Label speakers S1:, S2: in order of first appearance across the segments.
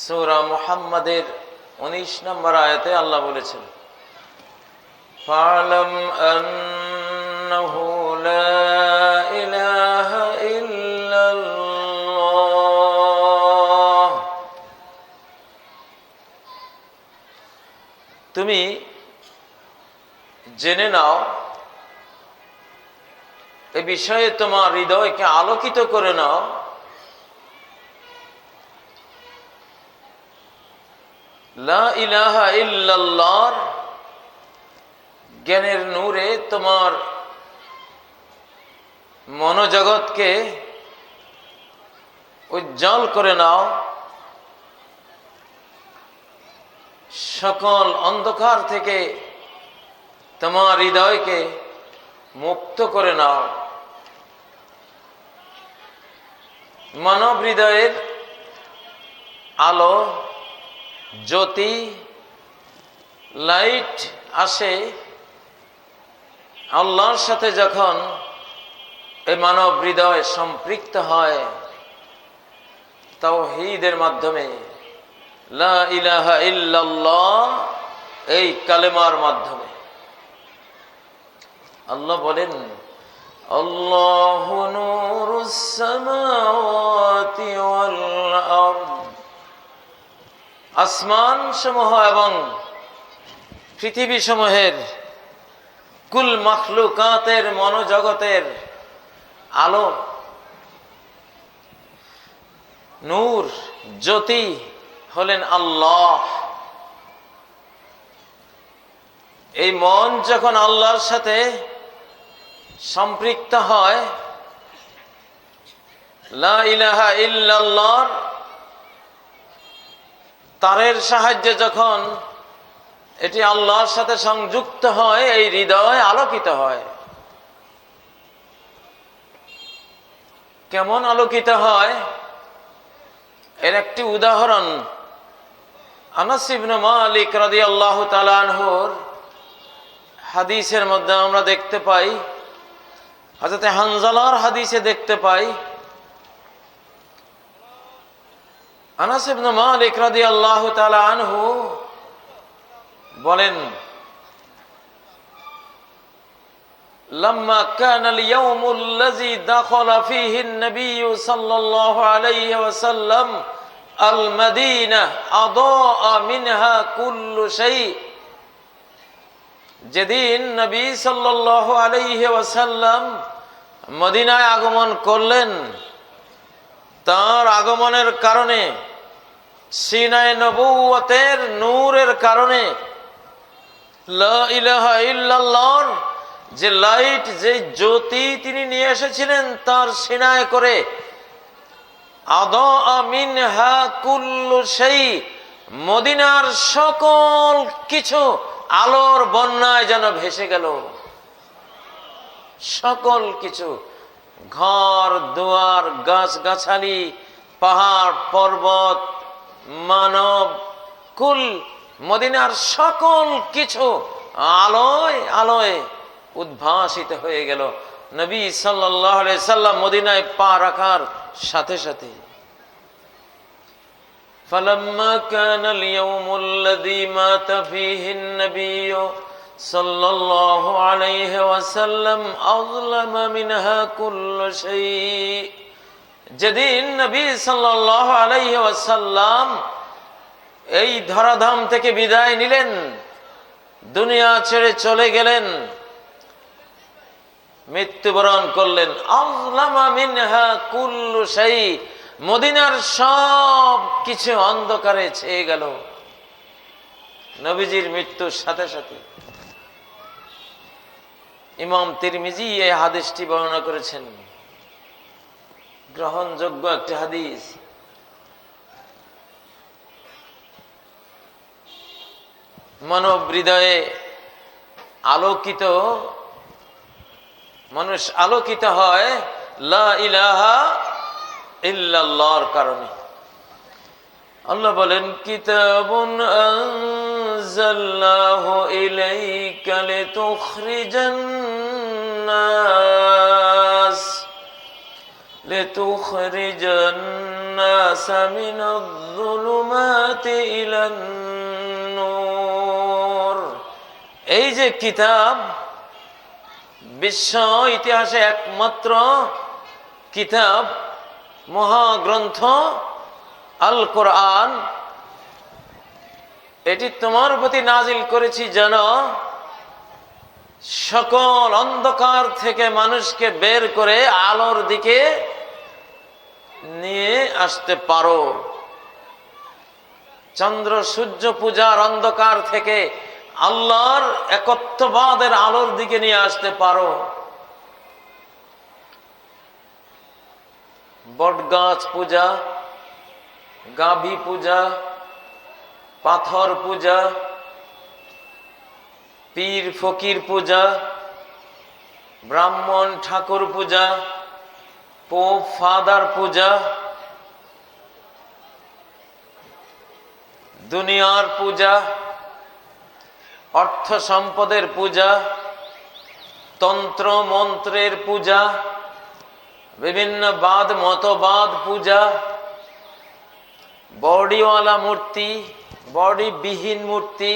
S1: সূরা মুহাম্মাদের 19 নম্বর আয়াতে আল্লাহ বলেছেন, ফা'লাম আন্নাহু লা ইলাহা ইল্লাল্লাহ। তুমি জেনে নাও, এ বিষয়ে তোমার হৃদয়কে আলোকিত করে নাও, লা ইলাহা ইল্লাল্লাহর জ্ঞানের নূরে তোমার মনোজগৎকে উজ্জ্বল করে নাও, সকল অন্ধকার থেকে তোমার হৃদয়কে মুক্ত করে নাও। মানব হৃদয়ের আলো, জ্যোতি, লাইট আসে আল্লাহর সাথে যখন এই মানব হৃদয় সম্পৃক্ত হয় তাওহীদের মাধ্যমে, লা ইলাহা ইল্লাল্লাহ এই কালেমার মাধ্যমে। আল্লাহ বলেন, আল্লাহু নূরুস সামাওয়াতি ওয়াল আরদ। আসমান সমূহ এবং পৃথিবী সমূহের কুল মাখলুকাতের মনোজগতের আলো, নূর, জ্যোতি হলেন আল্লাহ। এই মন যখন আল্লাহর সাথে সম্পৃক্ত হয়, লা ইলাহা ইল্লাল্লাহর তারের সাহায্যে যখন এটি আল্লাহর সাথে সংযুক্ত হয়, এই হৃদয় আলোকিত হয়। কেমন আলোকিত হয় এর একটি উদাহরণ আনাস ইবনে মালিক রাদিয়াল্লাহু তাআলা আনহুর হাদিসের মধ্যে আমরা দেখতে পাই, হযরত হানজালার হাদিসে দেখতে পাই। আনাস ইবনে মালিক রাদিয়াল্লাহু তাআলা আনহু বলেন, লাম্মা কানা আল-ইয়াউমুল লাযী দাখালা ফীহি আন-নাবিয়্যু সাল্লাল্লাহু আলাইহি ওয়াসাল্লাম আল-মাদীনাহ আদাআ মিনহা কুল্লু শাই। যেদিন নবী সাল্লাল্লাহু আলাইহি ওয়াসাল্লাম মদিনায় আগমন করলেন, তার আগমনের কারণে, সিনায়ে নবুয়তের নূরের কারণে, লা ইলাহা ইল্লাল্লাহর যে লাইট, যে জ্যোতি তিনি নিয়ে এসেছিলেন তার সিনায় করে, আদাআ মিনহা কুল্লু শাই, মদিনার সকল কিছু আলোর বন্যায় যেন ভেসে গেল। সকল কিছু, ঘর দুয়ার, গাছ গাছালি, পাহাড় পর্বত, মানব কুল, মদিনার সকল কিছু আলোয় আলোয় উদ্ভাসিত হয়ে গেল নবী সাল্লাল্লাহু আলাইহি সাল্লাম মদিনায় পা রাখার সাথে সাথে। ফালাম্মা কানাল ইয়াউমুল লাযী মাতা ফীহি আন-নাবিয়্যু সাল্লাল্লাহু আলাইহি ওয়াসাল্লাম আযলামা মিনহা কুল্লু শাই। যেদিন নবী সাল্লাল্লাহু আলাইহি ওয়াসাল্লাম এই ধরাধাম থেকে বিদায় নিলেন, দুনিয়া ছেড়ে চলে গেলেন, মৃত্যুবরণ করলেন, আযলামা মিনহা কুল্লু শাই, মদিনার সব কিছু অন্ধকারে ছেয়ে গেল নবীজির মৃত্যুর সাথে সাথে। ইমাম তিরমিজি এই হাদিসটি বর্ণনা করেছেন, গ্রহণযোগ্য একটি হাদিস। মানব হৃদয়ে আলোকিত, মানুষ আলোকিত হয় লা ইলাহা ইল্লাল্লাহর কারণে। আল্লাহ বলেন, কিতাবুন আনজালনাহু ইলাইকা লিতুখরিজান নাস লিতুখরিজান নাসা মিনায-যুলুমাতি ইলান-নূর। এই যে কিতাব, বিশ্ব ইতিহাসে একমাত্র কিতাব, মহাগ্রন্থ আল কোরআন, এটি তোমার প্রতি নাজিল করেছি যেন সকল অন্ধকার থেকে মানুষকে বের করে আলোর দিকে নিয়ে আসতে পারো। চন্দ্র সূর্য পূজার অন্ধকার থেকে আল্লাহর একত্ববাদের আলোর দিকে নিয়ে আসতে পারো। বটগাছ পূজা, গাভী পূজা, পাথর পূজা, পীর ফকির পূজা, ব্রাহ্মণ ঠাকুর পূজা, পোপ ফাদার পূজা, দুনিয়ার পূজা, অর্থ সম্পদের পূজা, তন্ত্র মন্ত্রের পূজা, বিভিন্ন বাদ মতবাদ পূজা, বডিওয়ালা মূর্তি, বডিবিহীন মূর্তি,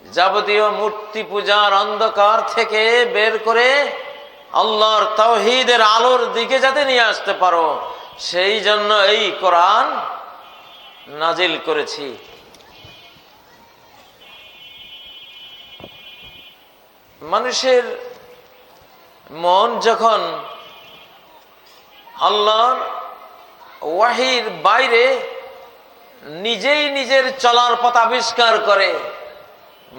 S1: যাবতীয় মূর্তি পূজার অন্ধকার থেকে বের করে আল্লাহর তাওহীদের আলোর দিকে যাতে নিয়ে আসতে পারো, সেই জন্য এই কোরআন নাজিল করেছি। মানুষের মন যখন আল্লাহর ওয়াহির বাইরে নিজেই নিজের চলার পথ আবিষ্কার করে,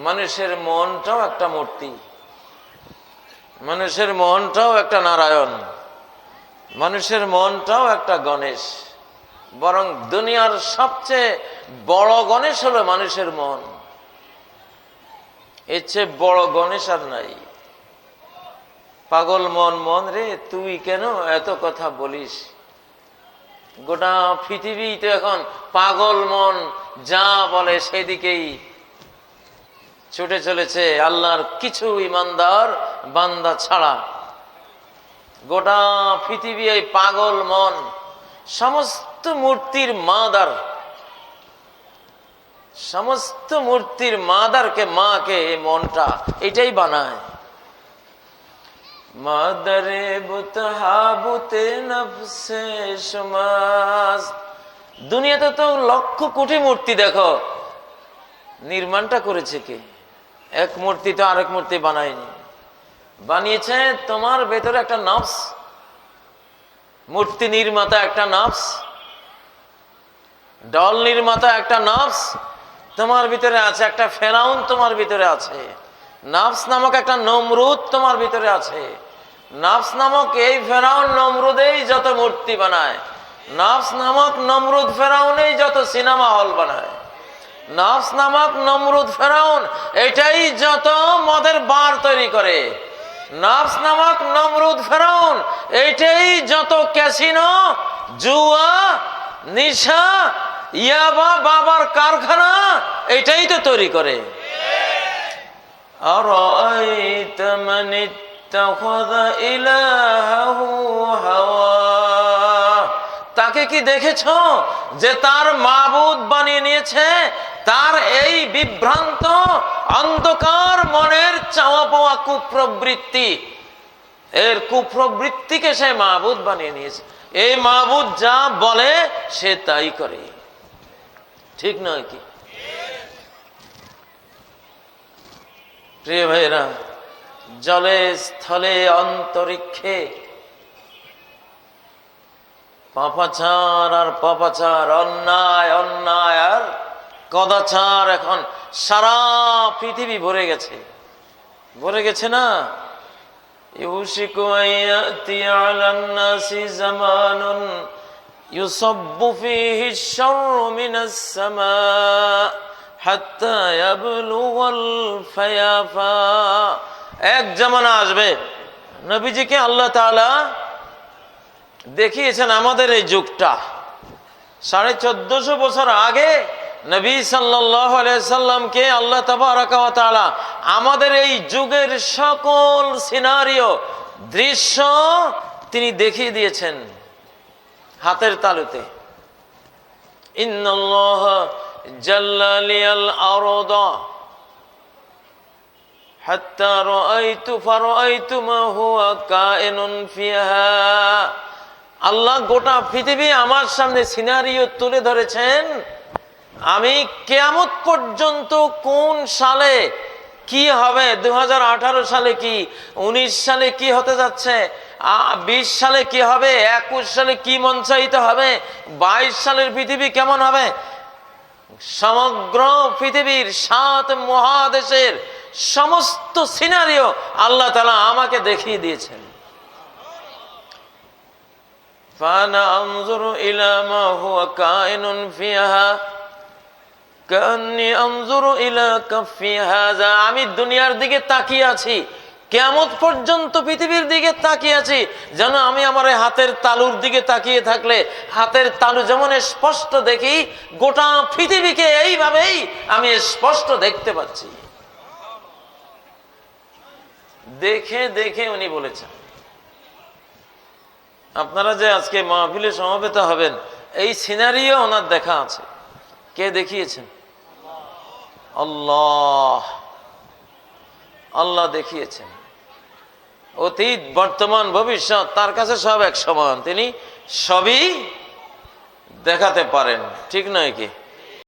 S1: মানুষের মনটাও একটা মূর্তি, মানুষের মনটাও একটা নারায়ণ, মানুষের মনটাও একটা গণেশ। বরং দুনিয়ার সবচেয়ে বড় গণেশ হলো মানুষের মন। এর চেয়ে বড় গণেশ আর নাই। পাগল মন, মন রে তুই কেন এত কথা বলিস? গোটা পৃথিবী তো এখন পাগল মন যা বলে সেদিকেই ছুটে চলেছে, আল্লাহর কিছু ইমানদার বান্দা ছাড়া। গোটা পৃথিবী এই পাগল মন, সমস্ত মূর্তির মাদার, সমস্ত মূর্তির মাদারকে, মাকে এই মনটা এটাই বানায়। মাদারে বুতহাবুতে নফসে শুমাস। দুনিয়াতে তো লক্ষ কোটি মূর্তি, দেখো নির্মাণটা করেছে কে? এক মূর্তি তো আরেক মূর্তি বানায়নি, বানিয়েছে তোমার ভেতরে একটা নফস। মূর্তি নির্মাতা একটা নফস, ডল নির্মাতা একটা নফস তোমার ভিতরে আছে, একটা ফেরাউন তোমার ভিতরে আছে, নফস নামক একটা নমরুদ তোমার ভিতরে আছে। নফস নামক এই ফেরাউন নমরুদেই যত মূর্তি বানায়, নফস নামক নমরুদ ফেরাউনেই যত সিনেমা হল বানায়, নফস নামক নমরুদ ফেরাউন এটাই যত মদের বার তৈরি করে, নফস নামক নমরুদ ফেরাউন এইটাই যত ক্যাসিনো, জুয়া, নিশা, ইয়াবা, বাবার কারখানা এটাই তো তৈরি করে। আরাআইতা মান ইত্তাখাযা ইলাহাহু হাওয়া। তাকে কি দেখেছো যে তার মাবুদ বানিয়ে নিয়েছে তার এই বিভ্রান্ত অন্ধকার মনের চাওয়া পাওয়া কুপ্রবৃত্তি, এর কুপ্রবৃত্তিকে সে মাবুদ বানিয়ে নিয়েছে। এই মাবুদ যা বলে সে তাই করে, ঠিক নয় কি? প্রিয় ভাইরা, জলে স্থলে অন্তরিক্ষে পাপাচার আর পাপাচার, অন্যায় অন্যায় আর কদাচার এখন সারা পৃথিবী ভরে গেছে, ভরে গেছে না? ইউশিকু আয়াতি আলান নাসি জামানুন ইউসাব্বু ফীহি আশ-শাররু মিনাস সামা হাত্তা ইয়াবলুগাল ফায়াফা। এক জামানা আসবে, নবীজিকে আল্লাহ তাআলা দেখিয়েছেন আমাদের এই যুগটা। 1450 বছর আগে নবী সাল্লাল্লাহু আলাইহি সাল্লামকে আল্লাহ তাবারাকা ওয়া তাআলা আমাদের এই যুগের সকল সিনারিও, দৃশ্য তিনি দেখিয়ে দিয়েছেন হাতের তালুতে, ইন্নাল্লাহ জাল্লা লিয়াল আরদা হাত্তা রাআইতু ফারাআইতু মা হুয়া কাইনুন ফিহা। আল্লাহ গোটা পৃথিবী আমার সামনে সিনারিও তুলে ধরেছেন। আমি কিয়ামত পর্যন্ত কোন সালে কি হবে, 2018 সালে কি, 19 সালে কি হতে যাচ্ছে, 20 সালে কি হবে, 21 সালে কি মঞ্চায়িত হবে, 22 সালের পৃথিবী কেমন হবে, সমগ্র পৃথিবীর 7 মহাদেশের সমস্ত সিনারিও আল্লাহ তাআলা আমাকে দেখিয়ে দিয়েছেন। ফানা আনজুরু ইলা মা হুয়া কাইনুন ফিহা কান্নী আনজুরু ইলা কাফি হাযা। আমি দুনিয়ার দিকে তাকিয়ে আছি, কিয়ামত পর্যন্ত পৃথিবীর দিকে তাকিয়ে আছি, যেন আমি আমার হাতের তালুর দিকে তাকিয়ে থাকলে হাতের তালু যেমন স্পষ্ট দেখি, গোটা পৃথিবীকে এইভাবেই আমি স্পষ্ট দেখতে পাচ্ছি। দেখে দেখে উনি বলেছেন, আপনারা যে আজকে মাহফিলে সমবেত হবেন, এই সিনারিও ওনার দেখা আছে। কে দেখিয়েছেন? আল্লাহ। আল্লাহ দেখিয়েছেন। অতীত, বর্তমান, ভবিষ্যৎ তার কাছে সব এক সমান, তিনি সবই দেখাতে পারেন, ঠিক নয় কি?